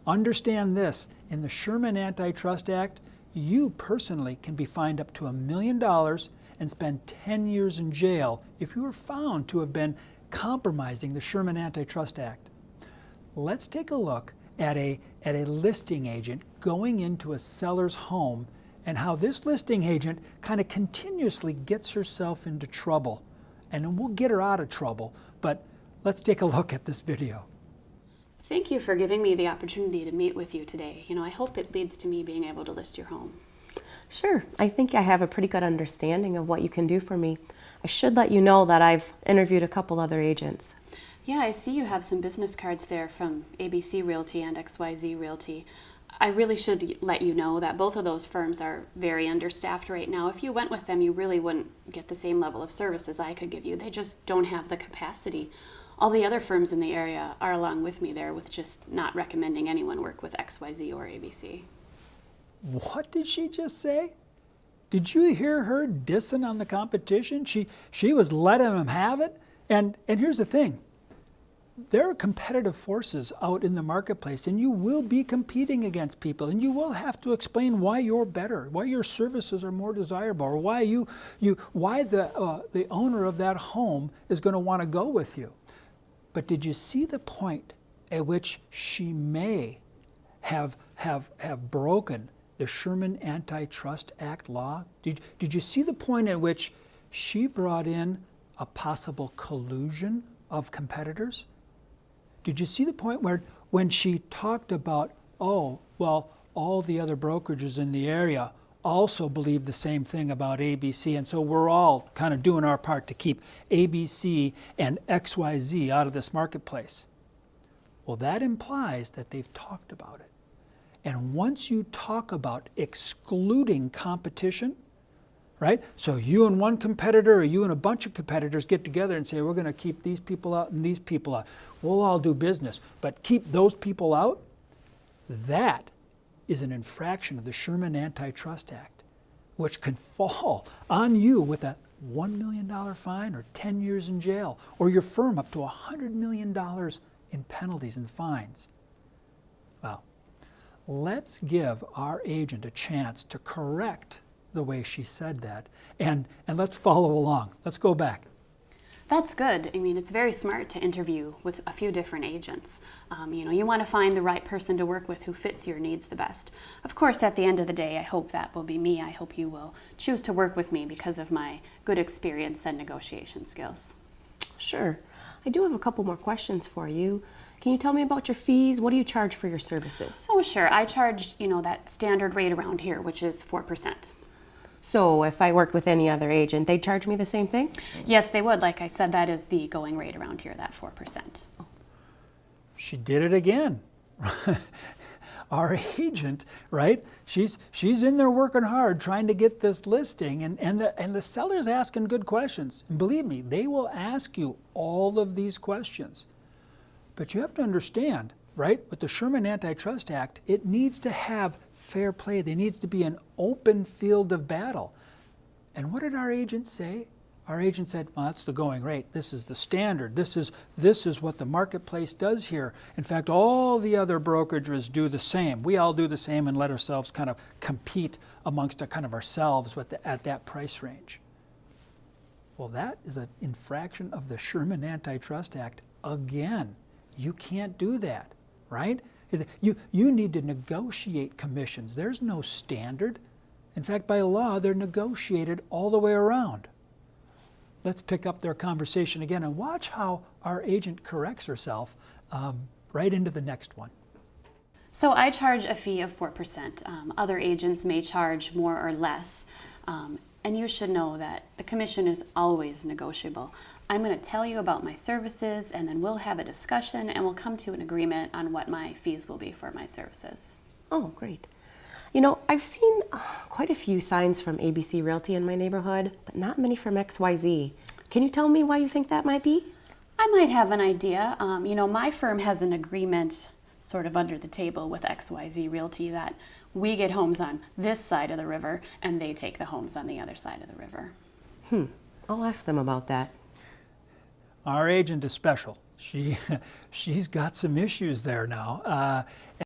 understand this, in the Sherman Antitrust Act, you personally can be fined up to $1 million and spend 10 years in jail if you are found to have been compromising the Sherman Antitrust Act. Let's take a look at a listing agent going into a seller's home and how this listing agent kind of continuously gets herself into trouble. And then we'll get her out of trouble, but let's take a look at this video. Thank you for giving me the opportunity to meet with you today. I hope it leads to me being able to list your home. Sure. I think I have a pretty good understanding of what you can do for me. I should let you know that I've interviewed a couple other agents. Yeah, I see you have some business cards there from ABC Realty and XYZ Realty. I really should let you know that both of those firms are very understaffed right now. If you went with them, you really wouldn't get the same level of service as I could give you. They just don't have the capacity. All the other firms in the area are along with me there with just not recommending anyone work with XYZ or ABC. What did she just say? Did you hear her dissing on the competition? She was letting them have it. And here's the thing. There are competitive forces out in the marketplace, and you will be competing against people, and you will have to explain why you're better, why your services are more desirable, or why why the owner of that home is going to want to go with you. But did you see the point at which she may have broken the Sherman Antitrust Act law? Did you see the point at which she brought in a possible collusion of competitors? Did you see the point where when she talked about, oh, well, all the other brokerages in the area also believe the same thing about ABC, and so we're all kind of doing our part to keep ABC and XYZ out of this marketplace? Well, that implies that they've talked about it. And once you talk about excluding competition, right? So you and one competitor or you and a bunch of competitors get together and say, we're going to keep these people out and these people out. We'll all do business, but keep those people out. That is an infraction of the Sherman Antitrust Act, which can fall on you with a $1 million fine or 10 years in jail, or your firm up to $100 million in penalties and fines. Well, let's give our agent a chance to correct the way she said that, and let's follow along. Let's go back. That's good. I mean, it's very smart to interview with a few different agents. You want to find the right person to work with who fits your needs the best. Of course, at the end of the day, I hope that will be me. I hope you will choose to work with me because of my good experience and negotiation skills. Sure. I do have a couple more questions for you. Can you tell me about your fees? What do you charge for your services? Oh, sure. I charge, that standard rate around here, which is 4%. So if I worked with any other agent, they'd charge me the same thing? Yes, they would. Like I said, that is the going rate around here, that 4%. She did it again. Our agent, right? She's in there working hard trying to get this listing, and the seller's asking good questions. And believe me, they will ask you all of these questions. But you have to understand, right, with the Sherman Antitrust Act, it needs to have fair play. There needs to be an open field of battle. And what did our agent say? Our agent said, well, that's the going rate. This is the standard. This is what the marketplace does here. In fact, all the other brokerages do the same. We all do the same and let ourselves kind of compete amongst ourselves at that price range. Well, that is an infraction of the Sherman Antitrust Act again. You can't do that, right? You need to negotiate commissions. There's no standard. In fact, by law, they're negotiated all the way around. Let's pick up their conversation again and watch how our agent corrects herself right into the next one. So I charge a fee of 4%. Other agents may charge more or less. And you should know that the commission is always negotiable. I'm going to tell you about my services, and then we'll have a discussion and we'll come to an agreement on what my fees will be for my services. Oh, great. I've seen quite a few signs from ABC Realty in my neighborhood, but not many from XYZ. Can you tell me why you think that might be? I might have an idea. My firm has an agreement sort of under the table with XYZ Realty that we get homes on this side of the river and they take the homes on the other side of the river. I'll ask them about that. Our agent is special. She's got some issues there now.